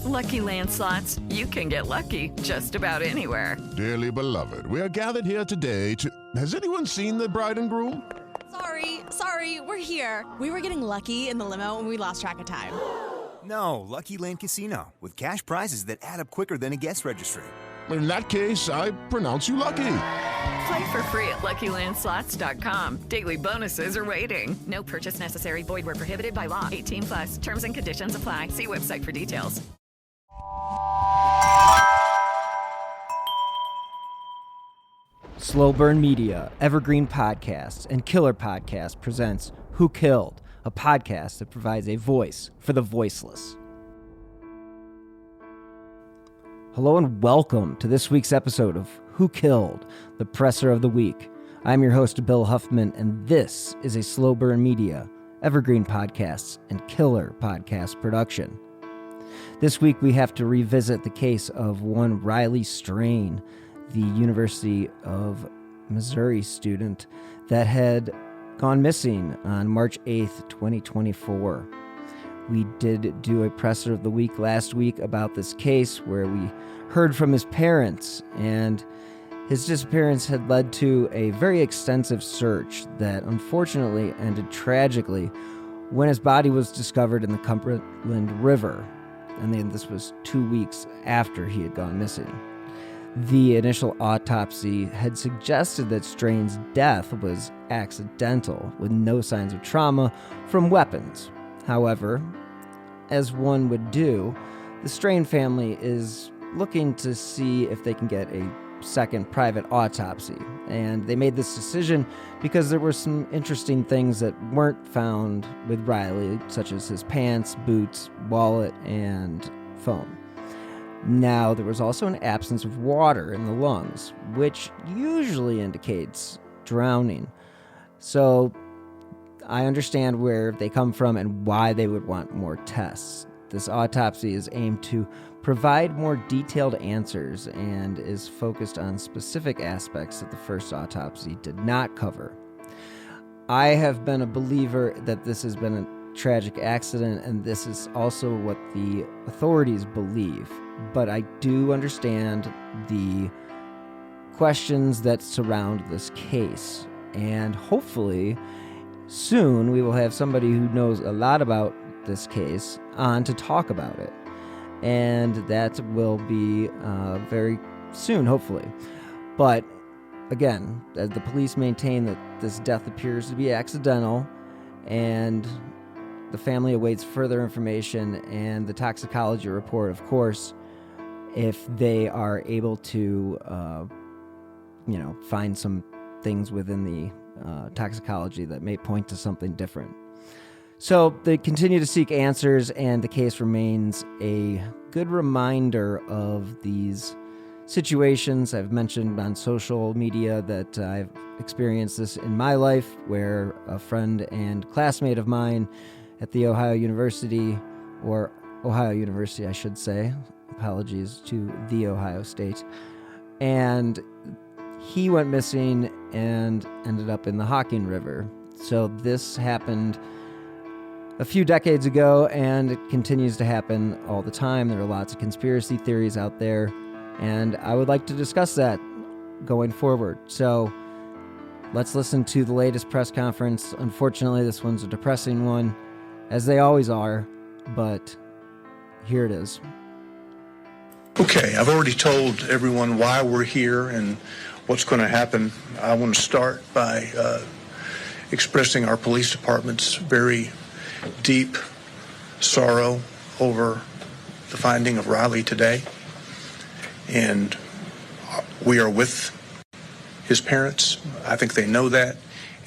Lucky Land Slots, you can get lucky just about anywhere. Dearly beloved, we are gathered here today to... Has anyone seen the bride and groom? Sorry, we're here. We were getting lucky in the limo and we lost track of time. No, Lucky Land Casino, with cash prizes that add up quicker than a guest registry. In that case, I pronounce you lucky. Play for free at LuckyLandSlots.com. Daily bonuses are waiting. No purchase necessary. Void where prohibited by law. 18+. Terms and conditions apply. See website for details. Slow Burn Media, Evergreen Podcasts, and Killer Podcast presents Who Killed, a podcast that provides a voice for the voiceless. Hello and welcome to this week's episode of Who Killed, the Presser of the Week. I'm your host, Bill Huffman, and this is a Slow Burn Media, Evergreen Podcasts, and Killer Podcast production. This week we have to revisit the case of one Riley Strain, the University of Missouri student that had gone missing on March 8th, 2024. We did do a presser of the week last week about this case where we heard from his parents, and his disappearance had led to a very extensive search that unfortunately ended tragically when his body was discovered in the Cumberland River, and then this was 2 weeks after he had gone missing. The initial autopsy had suggested that Strain's death was accidental, with no signs of trauma from weapons. However, as one would do, the Strain family is looking to see if they can get a second private autopsy, and they made this decision because there were some interesting things that weren't found with Riley, such as his pants, boots, wallet, and phone. Now, there was also an absence of water in the lungs, which usually indicates drowning. So I understand where they come from and why they would want more tests. This autopsy is aimed to provide more detailed answers and is focused on specific aspects that the first autopsy did not cover. I have been a believer that this has been a tragic accident, and this is also what the authorities believe. But I do understand the questions that surround this case, and hopefully soon we will have somebody who knows a lot about this case on to talk about it, and that will be very soon, hopefully. But again, as the police maintain that this death appears to be accidental, and the family awaits further information and the toxicology report, of course, if they are able to, find some things within the toxicology that may point to something different. So they continue to seek answers, and the case remains a good reminder of these situations. I've mentioned on social media that I've experienced this in my life, where a friend and classmate of mine at the Ohio University, I should say, apologies to the Ohio State, and he went missing and ended up in the Huffman River. So this happened a few decades ago, and it continues to happen all the time. There are lots of conspiracy theories out there, and I would like to discuss that going forward. So let's listen to the latest press conference. Unfortunately, this one's a depressing one, as they always are, but here it is. Okay, I've already told everyone why we're here and what's going to happen. I want to start by expressing our police department's very deep sorrow over the finding of Riley today. And we are with his parents. I think they know that,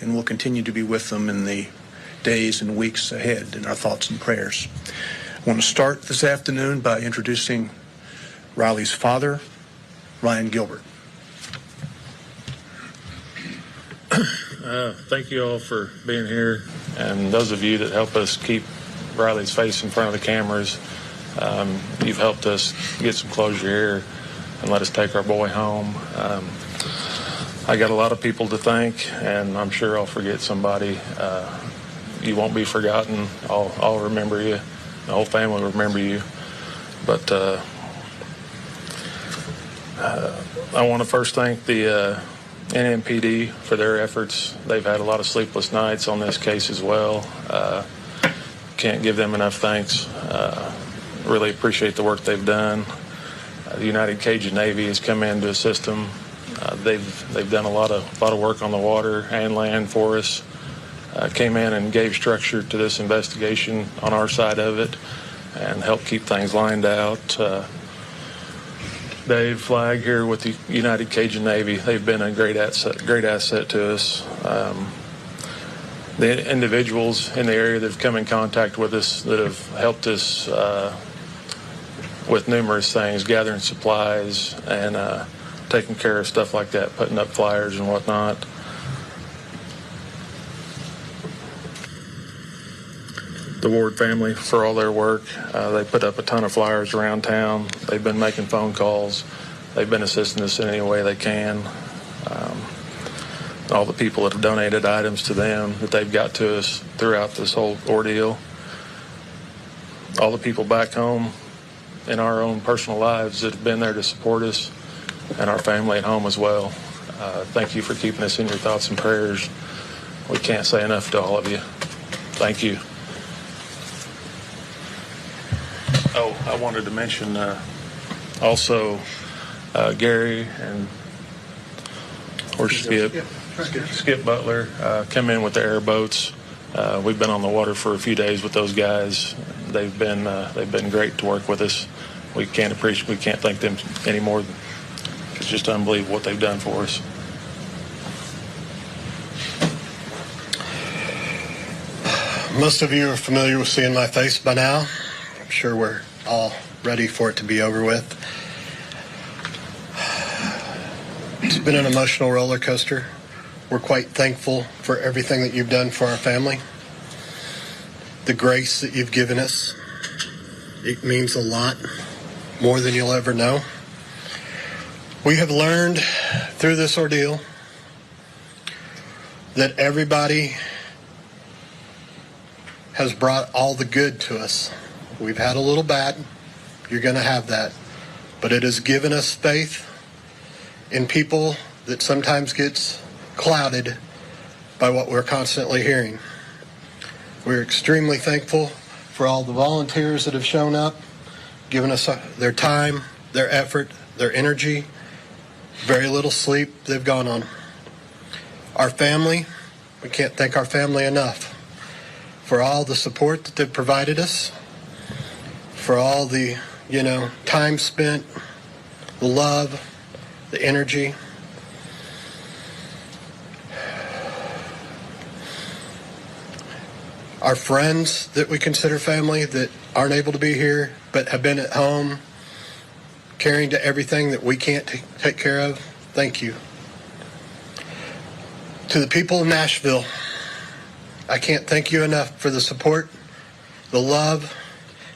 and we'll continue to be with them in the days and weeks ahead in our thoughts and prayers. I want to start this afternoon by introducing Riley's father, Ryan Gilbert. Thank you all for being here, and those of you that help us keep Riley's face in front of the cameras. You've helped us get some closure here and let us take our boy home. I got a lot of people to thank, and I'm sure I'll forget somebody. You won't be forgotten. I'll remember you. The whole family will remember you. But I want to first thank the NMPD for their efforts. They've had a lot of sleepless nights on this case as well. Can't give them enough thanks. Really appreciate the work they've done. The United Cajun Navy has come in to assist them. They've done a lot of work on the water and land for us. Came in and gave structure to this investigation on our side of it and helped keep things lined out. Dave Flagg here with the United Cajun Navy, they've been a great asset to us. The individuals in the area that have come in contact with us that have helped us with numerous things, gathering supplies and taking care of stuff like that, putting up flyers and whatnot. The Ward family for all their work. They put up a ton of flyers around town. They've been making phone calls. They've been assisting us in any way they can. All the people that have donated items to them that they've got to us throughout this whole ordeal. All the people back home in our own personal lives that have been there to support us, and our family at home as well. Thank you for keeping us in your thoughts and prayers. We can't say enough to all of you. Thank you. Oh, I wanted to mention also Gary and Skip Butler come in with the airboats. We've been on the water for a few days with those guys. They've been great to work with us. We can't thank them anymore. It's just unbelievable what they've done for us. Most of you are familiar with seeing my face by now. I'm sure we're all ready for it to be over with. It's been an emotional roller coaster. We're quite thankful for everything that you've done for our family. The grace that you've given us. It means a lot, more than you'll ever know. We have learned through this ordeal that everybody has brought all the good to us. We've had a little bad. You're going to have that. But it has given us faith in people that sometimes gets clouded by what we're constantly hearing. We're extremely thankful for all the volunteers that have shown up, given us their time, their effort, their energy. Very little sleep they've gone on. Our family, we can't thank our family enough for all the support that they've provided us, for all the, time spent, the love, the energy. Our friends that we consider family that aren't able to be here but have been at home, caring to everything that we can't take care of, thank you. To the people of Nashville, I can't thank you enough for the support, the love,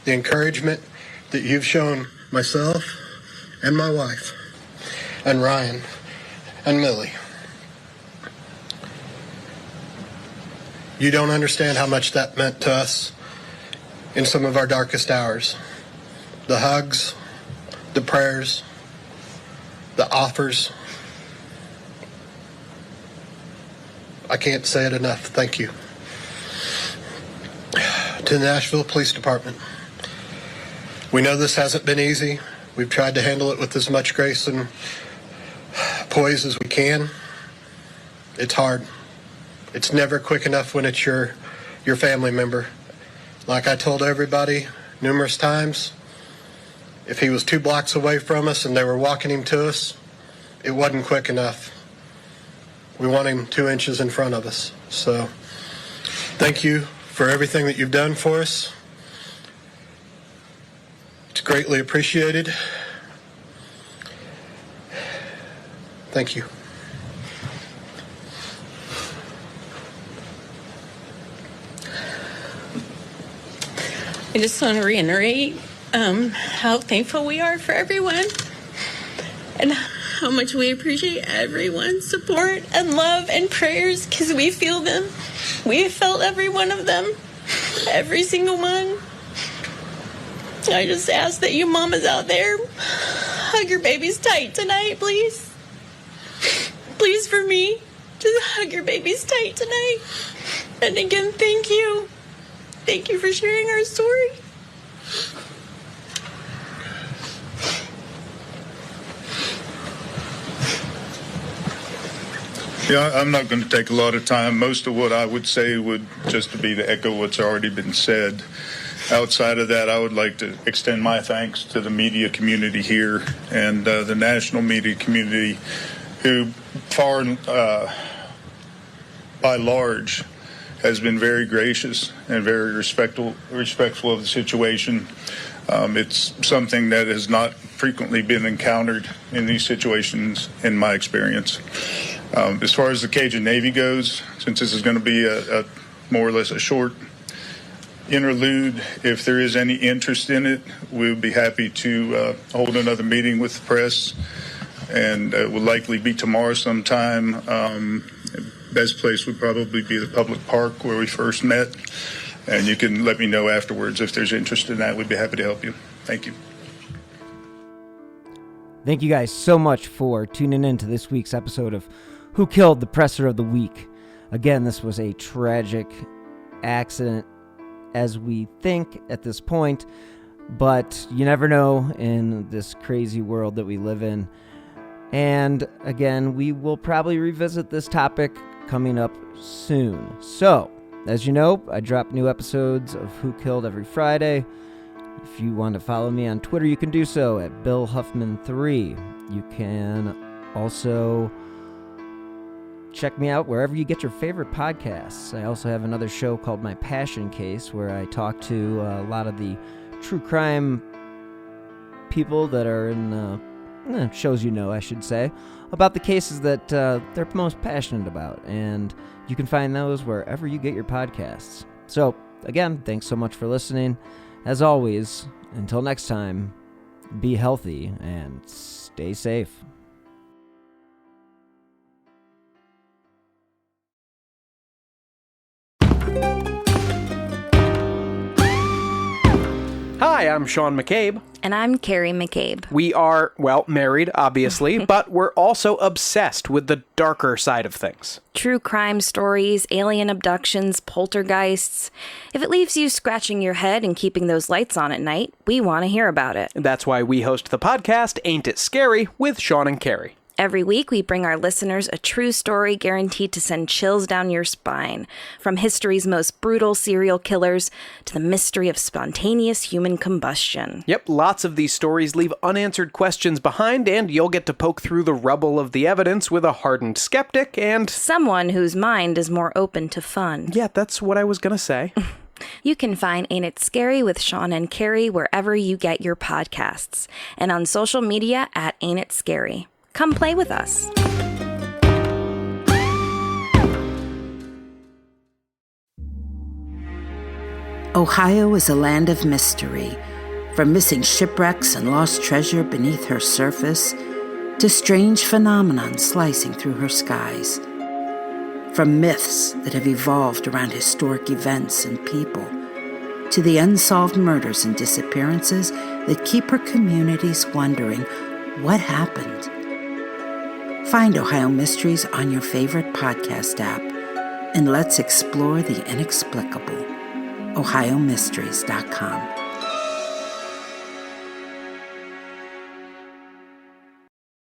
the encouragement that you've shown myself and my wife and Ryan and Millie. You don't understand how much that meant to us in some of our darkest hours. The hugs, the prayers, the offers. I can't say it enough. Thank you. To the Nashville Police Department. We know this hasn't been easy. We've tried to handle it with as much grace and poise as we can. It's hard. It's never quick enough when it's your family member. Like I told everybody numerous times, if he was 2 blocks away from us and they were walking him to us, it wasn't quick enough. We want him 2 inches in front of us. So thank you for everything that you've done for us. It's greatly appreciated. Thank you. I just want to reiterate how thankful we are for everyone and how much we appreciate everyone's support and love and prayers, because we feel them. We have felt every one of them, every single one. I just ask that you mamas out there hug your babies tight tonight, please. Please, for me, just hug your babies tight tonight. And again, thank you. Thank you for sharing our story. Yeah, I'm not going to take a lot of time. Most of what I would say would just be to echo what's already been said. Outside of that, I would like to extend my thanks to the media community here and the national media community who by large, has been very gracious and very respectful of the situation. It's something that has not frequently been encountered in these situations in my experience. As far as the Cajun Navy goes, since this is going to be a more or less a short interlude, if there is any interest in it, we would be happy to hold another meeting with the press, and it will likely be tomorrow sometime. Best place would probably be the public park where we first met, and you can let me know afterwards if there's interest in that. We'd be happy to help you. Thank you. Thank you guys so much for tuning in to this week's episode of Who Killed the Presser of the Week. Again, this was a tragic accident as we think at this point, but you never know in this crazy world that we live in. And again, we will probably revisit this topic coming up soon. So, as you know, I drop new episodes of Who Killed every Friday. If you want to follow me on Twitter, you can do so at BillHuffman3. You can also check me out wherever you get your favorite podcasts. I also have another show called My Passion Case, where I talk to a lot of the true crime people that are in shows I should say, about the cases that they're most passionate about. And you can find those wherever you get your podcasts. So, again, thanks so much for listening. As always, until next time, be healthy and stay safe. Hi, I'm Sean McCabe. And I'm Carrie McCabe. We are, married, obviously, but we're also obsessed with the darker side of things. True crime stories, alien abductions, poltergeists. If it leaves you scratching your head and keeping those lights on at night, we want to hear about it. That's why we host the podcast, Ain't It Scary, with Sean and Carrie. Every week, we bring our listeners a true story guaranteed to send chills down your spine. From history's most brutal serial killers to the mystery of spontaneous human combustion. Yep, lots of these stories leave unanswered questions behind, and you'll get to poke through the rubble of the evidence with a hardened skeptic and someone whose mind is more open to fun. Yeah, that's what I was gonna say. You can find Ain't It Scary with Sean and Carrie wherever you get your podcasts, and on social media at Ain't It Scary. Come play with us. Ohio is a land of mystery, from missing shipwrecks and lost treasure beneath her surface to strange phenomenon slicing through her skies. From myths that have evolved around historic events and people to the unsolved murders and disappearances that keep her communities wondering what happened. Find Ohio Mysteries on your favorite podcast app, and let's explore the inexplicable. OhioMysteries.com.